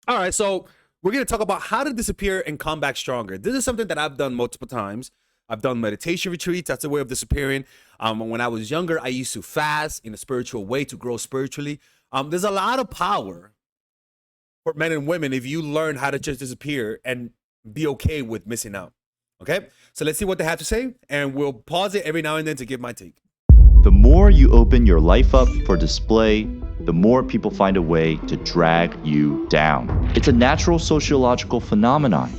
All right, so we're going to talk about how to disappear and come back stronger. This is something that I've done multiple times. I've done meditation retreats. That's a way of disappearing. When I was younger, I used to fast in a spiritual way to grow spiritually. There's a lot of power for men and women if you learn how to just disappear and be okay with missing out. Okay, so let's see what they have to say, and we'll pause it every now and then to give my take. The more you open your life up for display, the more people find a way to drag you down. It's a natural sociological phenomenon.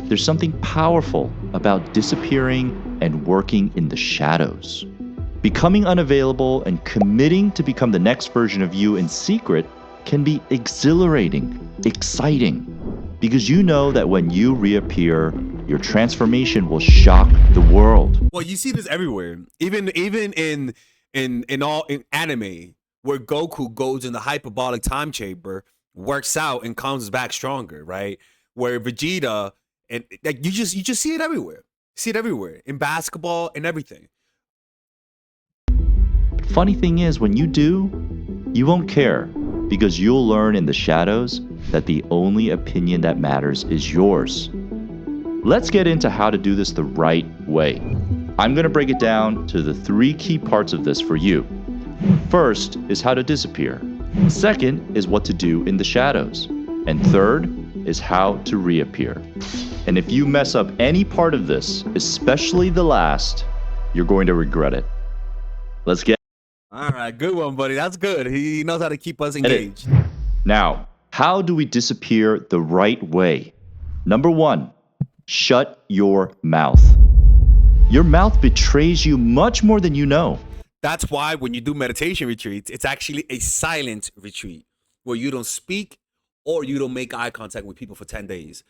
There's something powerful about disappearing and working in the shadows. Becoming unavailable and committing to become the next version of you in secret can be exhilarating, exciting, because you know that when you reappear, your transformation will shock the world. Well, you see this everywhere, even in anime, where Goku goes in the hyperbolic time chamber, works out, and comes back stronger, right? Where Vegeta and like you just see it everywhere. See it everywhere in basketball and everything. Funny thing is, when you do, you won't care because you'll learn in the shadows that the only opinion that matters is yours. Let's get into how to do this the right way. I'm going to break it down to the 3 key parts of this for you. First is how to disappear. Second is what to do in the shadows. And third is how to reappear. And if you mess up any part of this, especially the last, you're going to regret it. Let's get All right, good one, buddy. That's good. He knows how to keep us engaged. Now, how do we disappear the right way? Number 1, shut your mouth. Your mouth betrays you much more than you know. That's why when you do meditation retreats, it's actually a silent retreat where you don't speak or you don't make eye contact with people for 10 days.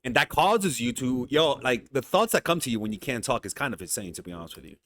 And that causes you to, like the thoughts that come to you when you can't talk is kind of insane, to be honest with you.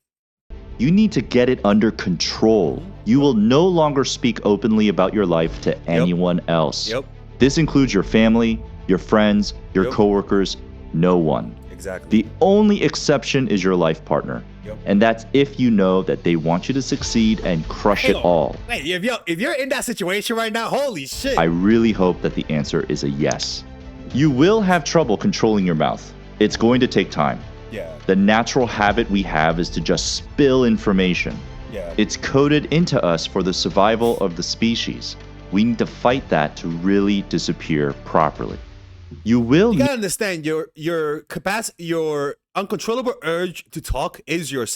You need to get it under control. You will no longer speak openly about your life to anyone else. Yep. This includes your family, your friends, your coworkers, no one. Exactly. The only exception is your life partner. Yep. And that's if you know that they want you to succeed and crush it all. Hey, if you're in that situation right now, holy shit. I really hope that the answer is a yes. You will have trouble controlling your mouth. It's going to take time. Yeah. The natural habit we have is to just spill information. Yeah. It's coded into us for the survival of the species. We need to fight that to really disappear properly. You gotta understand your capacity, your uncontrollable urge to talk is your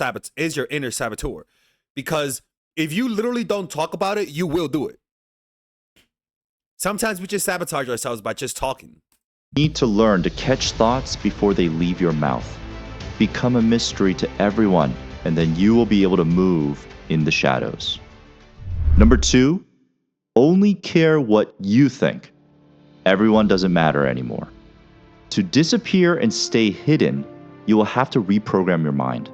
inner saboteur. Because if you literally don't talk about it, you will do it. Sometimes we just sabotage ourselves by just talking. You need to learn to catch thoughts before they leave your mouth. Become a mystery to everyone, and then you will be able to move in the shadows. Number 2, only care what you think. Everyone doesn't matter anymore. To disappear and stay hidden, you will have to reprogram your mind.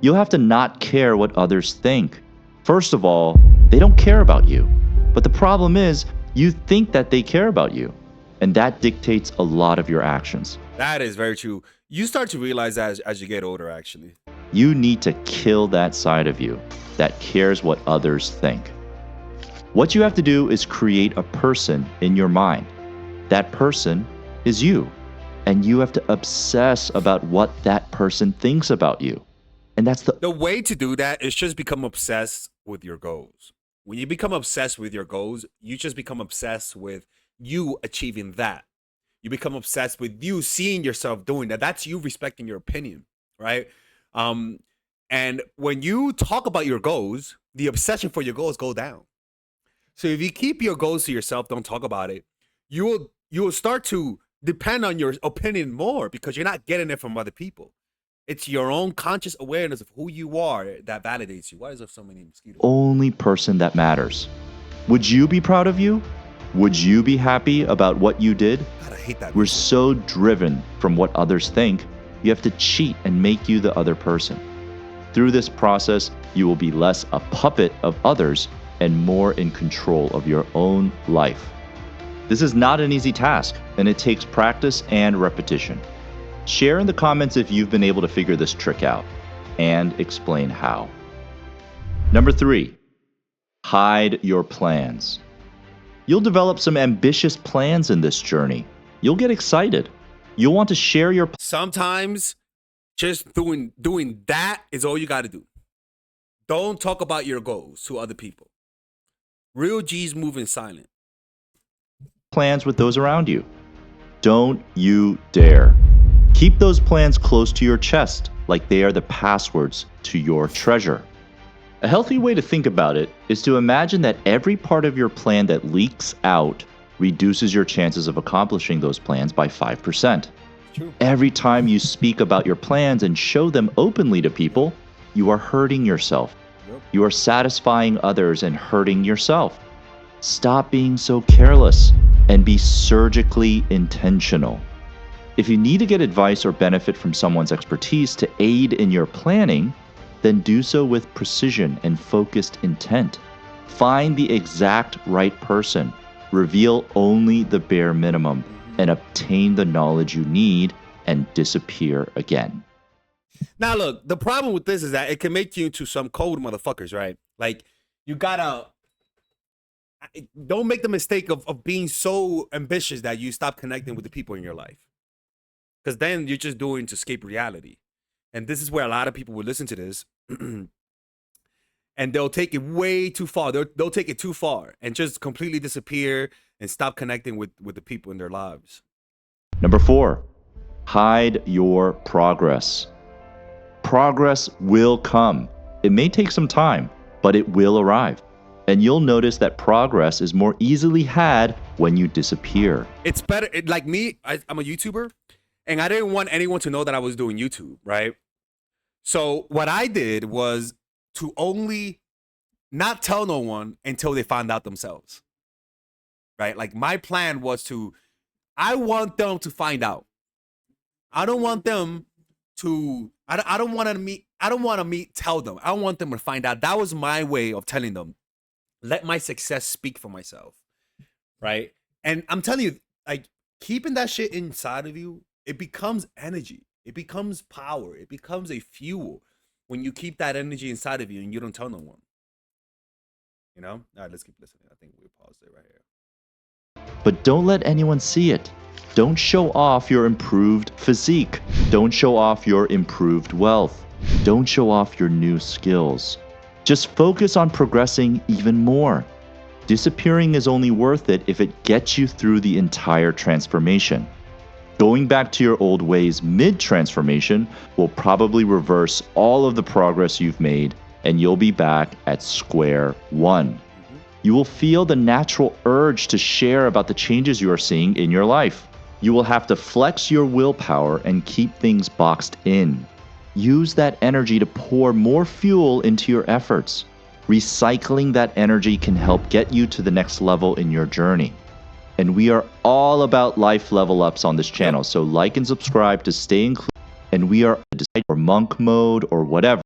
You'll have to not care what others think. First of all, they don't care about you. But the problem is, you think that they care about you. And that dictates a lot of your actions. That is very true. You start to realize that as you get older, actually. You need to kill that side of you that cares what others think. What you have to do is create a person in your mind. That person is you. And you have to obsess about what that person thinks about you. And that's the way to do that is just become obsessed with your goals. When you become obsessed with your goals, you just become obsessed with you achieving that. You become obsessed with you seeing yourself doing that. That's you respecting your opinion, right? And when you talk about your goals, the obsession for your goals go down. So if you keep your goals to yourself, don't talk about it, you will start to depend on your opinion more because you're not getting it from other people. It's your own conscious awareness of who you are that validates you. Why is there so many mosquitoes? Only person that matters. Would you be proud of you? Would you be happy about what you did? God, I hate that. We're so driven from what others think, you have to cheat and make you the other person. Through this process, you will be less a puppet of others and more in control of your own life. This is not an easy task, and it takes practice and repetition. Share in the comments if you've been able to figure this trick out, and explain how. Number 3, hide your plans. You'll develop some ambitious plans in this journey. You'll get excited. You'll want to share your Sometimes just doing that is all you got to do. Don't talk about your goals to other people. Real G's move in silent. plans with those around you. Don't you dare. Keep those plans close to your chest, like they are the passwords to your treasure. A healthy way to think about it is to imagine that every part of your plan that leaks out reduces your chances of accomplishing those plans by 5%. True. Every time you speak about your plans and show them openly to people, you are hurting yourself. Yep. You are satisfying others and hurting yourself. Stop being so careless and be surgically intentional. If you need to get advice or benefit from someone's expertise to aid in your planning, then do so with precision and focused intent. Find the exact right person, reveal only the bare minimum, and obtain the knowledge you need and disappear again. Now, look, the problem with this is that it can make you into some cold motherfuckers, right? Like, you gotta. Don't make the mistake of being so ambitious that you stop connecting with the people in your life. Because then you're just doing to escape reality. And this is where a lot of people will listen to this and they'll take it way too far. They'll take it too far and just completely disappear and stop connecting with the people in their lives. Number 4, hide your progress. Progress will come. It may take some time, but it will arrive. And you'll notice that progress is more easily had when you disappear. It's better. Like me, I'm a YouTuber, and I didn't want anyone to know that I was doing YouTube, right? So what I did was to only not tell no one until they found out themselves, right? Like my plan was I want them to find out. I don't want them to, I don't want to tell them. I want them to find out. That was my way of telling them, let my success speak for myself, right? And I'm telling you, like, keeping that shit inside of you, it becomes energy. It becomes power. It becomes a fuel when you keep that energy inside of you and you don't tell no one. You know? All right, let's keep listening. I think we'll pause it right here. But don't let anyone see it. Don't show off your improved physique. Don't show off your improved wealth. Don't show off your new skills. Just focus on progressing even more. Disappearing is only worth it if it gets you through the entire transformation. Going back to your old ways mid-transformation will probably reverse all of the progress you've made, and you'll be back at square one. You will feel the natural urge to share about the changes you are seeing in your life. You will have to flex your willpower and keep things boxed in. Use that energy to pour more fuel into your efforts. Recycling that energy can help get you to the next level in your journey. And we are all about life level ups on this channel, so like and subscribe to stay included. And we are or monk mode or whatever,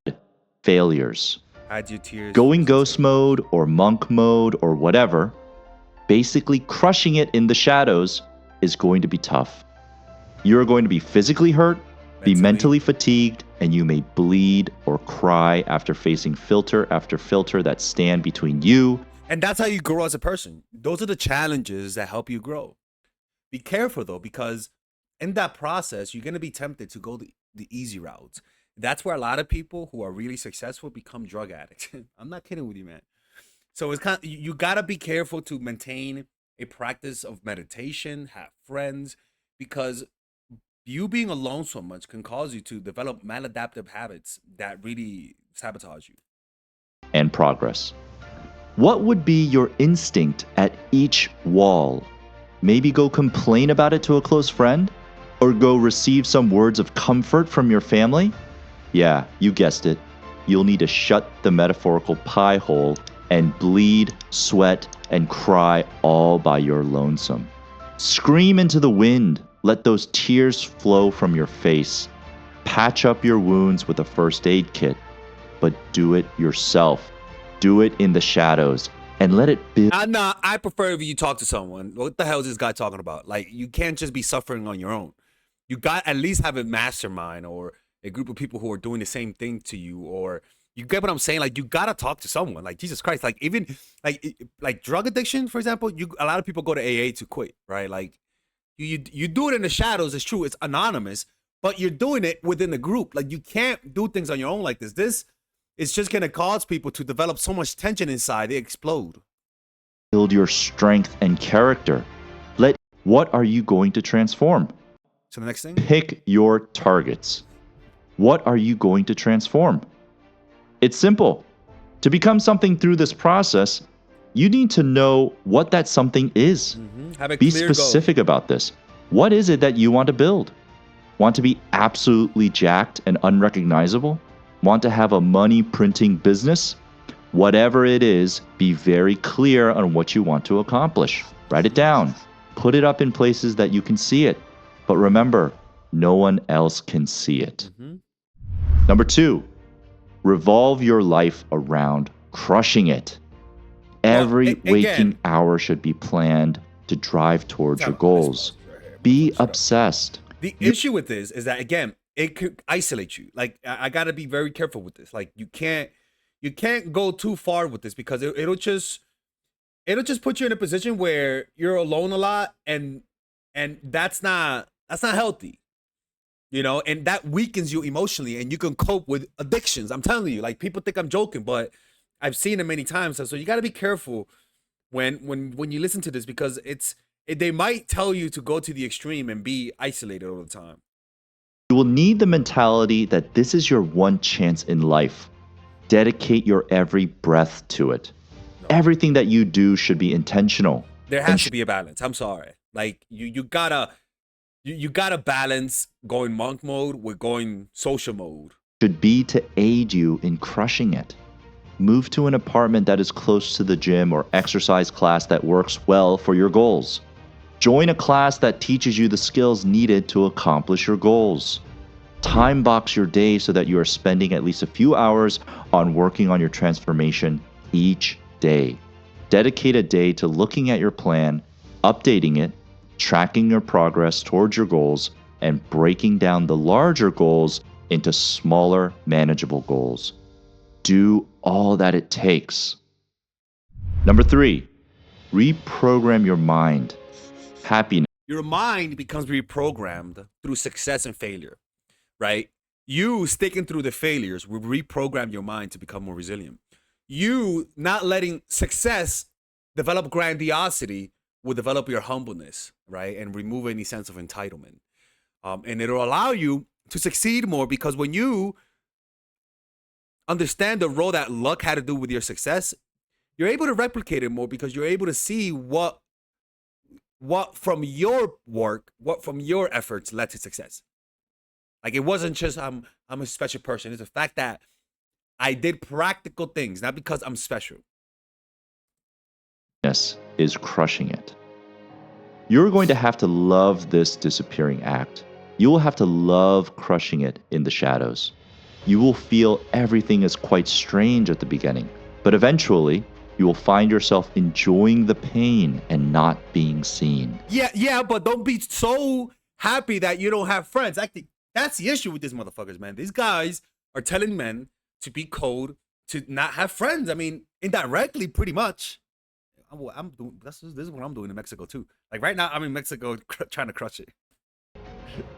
failures. Hide your tears. Going ghost mode or monk mode or whatever, basically crushing it in the shadows is going to be tough. You're going to be physically hurt, be mentally fatigued, and you may bleed or cry after facing filter after filter that stand between you. And that's how you grow as a person. Those are the challenges that help you grow. Be careful though, because in that process, you're going to be tempted to go the easy route. That's where a lot of people who are really successful become drug addicts. I'm not kidding with you, man. So it's you got to be careful to maintain a practice of meditation, have friends, because you being alone so much can cause you to develop maladaptive habits that really sabotage you. And progress. What would be your instinct at each wall? Maybe go complain about it to a close friend? Or go receive some words of comfort from your family? Yeah, you guessed it. You'll need to shut the metaphorical pie hole and bleed, sweat, and cry all by your lonesome. Scream into the wind. Let those tears flow from your face. Patch up your wounds with a first aid kit, but do it yourself. Do it in the shadows and let it build. Nah, I prefer if you talk to someone. What the hell is this guy talking about? Like, you can't just be suffering on your own. You got at least have a mastermind or a group of people who are doing the same thing to you, or You get what I'm saying? Like, you gotta talk to someone. Like, Jesus Christ. Like, even like drug addiction, for example. A lot of people go to AA to quit, right? Like, you do it in the shadows. It's true. It's anonymous, but you're doing it within the group. Like, you can't do things on your own like this. This is just gonna cause people to develop so much tension inside they explode. Build your strength and character. What are you going to transform? So the next thing, Pick your targets. What are you going to transform? It's simple. To become something through this process, you need to know what that something is. have a Be clear specific about this. What is it that you want to build? Want to be absolutely jacked and unrecognizable? Want to have a money printing business? Whatever it is, be very clear on what you want to accomplish. Write it down. Put it up in places that you can see it. But remember, no one else can see it. Number 2, revolve your life around crushing it. Every waking hour should be planned to drive towards your goals. Be obsessed. The issue with this is that, again, it could isolate you. Like, I gotta be very careful with this. Like, you can't go too far with this, because it'll just put you in a position where you're alone a lot, and that's not healthy, you know, and that weakens you emotionally, and you can cope with addictions. I'm telling you, like, people think I'm joking, but I've seen it many times. So you got to be careful when you listen to this, because they might tell you to go to the extreme and be isolated all the time. You will need the mentality that this is your one chance in life. Dedicate your every breath to it. Everything that you do should be intentional. There has to be a balance. I'm sorry. Like, you gotta balance going monk mode with going social mode. Should be to aid you in crushing it. Move to an apartment that is close to the gym or exercise class that works well for your goals. Join a class that teaches you the skills needed to accomplish your goals. Time box your day so that you are spending at least a few hours on working on your transformation each day. Dedicate a day to looking at your plan, updating it, tracking your progress towards your goals, and breaking down the larger goals into smaller, manageable goals. Do all that it takes. Number 3, reprogram your mind. Happiness. Your mind becomes reprogrammed through success and failure, right? You sticking through the failures will reprogram your mind to become more resilient. You not letting success develop grandiosity will develop your humbleness, right? And remove any sense of entitlement. And it'll allow you to succeed more, because when you understand the role that luck had to do with your success, you're able to replicate it more, because you're able to see what from your work, what from your efforts led to success. Like, it wasn't just I'm a special person. It's the fact that I did practical things, not because I'm special. Is crushing it. You're going to have to love this disappearing act. You will have to love crushing it in the shadows. You will feel everything is quite strange at the beginning, but eventually you will find yourself enjoying the pain and not being seen. Yeah, but don't be so happy that you don't have friends. Actually, that's the issue with these motherfuckers, man. These guys are telling men to be cold, to not have friends. I mean, indirectly, pretty much. This is what I'm doing in Mexico too. Like, right now, I'm in Mexico trying to crush it.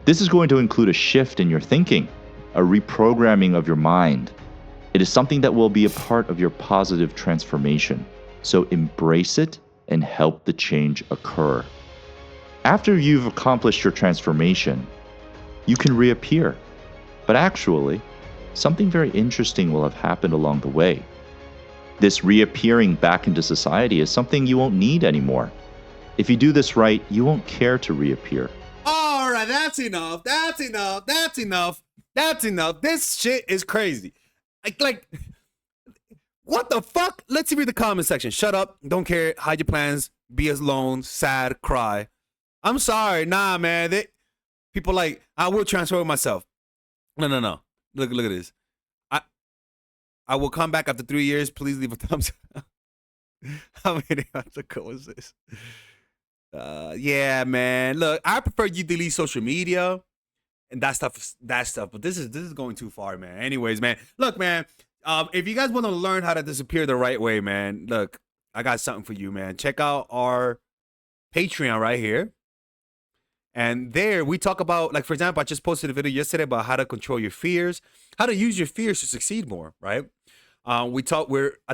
This is going to include a shift in your thinking, a reprogramming of your mind. It is something that will be a part of your positive transformation. So embrace it and help the change occur. After you've accomplished your transformation, you can reappear. But actually, something very interesting will have happened along the way. This reappearing back into society is something you won't need anymore. If you do this right, you won't care to reappear. All right, that's enough. That's enough. That's enough. That's enough. This shit is crazy. Like, what the fuck? Let's read the comment section. Shut up. Don't care. Hide your plans. Be alone. Sad. Cry. I'm sorry. Nah, man. People like, I will transform myself. No. Look at this. I will come back after 3 years. Please leave a thumbs up. How many article is this? Yeah, man. Look, I prefer you delete social media and that stuff. But this is going too far, man. Anyways, man. Look, man. If you guys want to learn how to disappear the right way, man, look, I got something for you, man. Check out our Patreon right here. And there we talk about, like, for example, I just posted a video yesterday about how to control your fears, how to use your fears to succeed more, right? I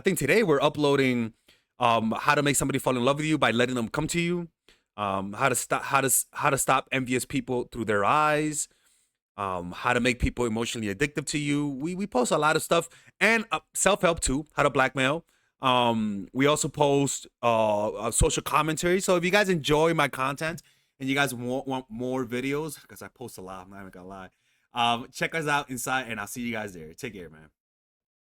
think today we're uploading how to make somebody fall in love with you by letting them come to you, how to stop envious people through their eyes, how to make people emotionally addictive to you. We post a lot of stuff, and self-help too, how to blackmail. We also post social commentary. So if you guys enjoy my content and you guys want more videos, because I post a lot, I'm not even gonna lie, check us out inside, and I'll see you guys there. Take care, man.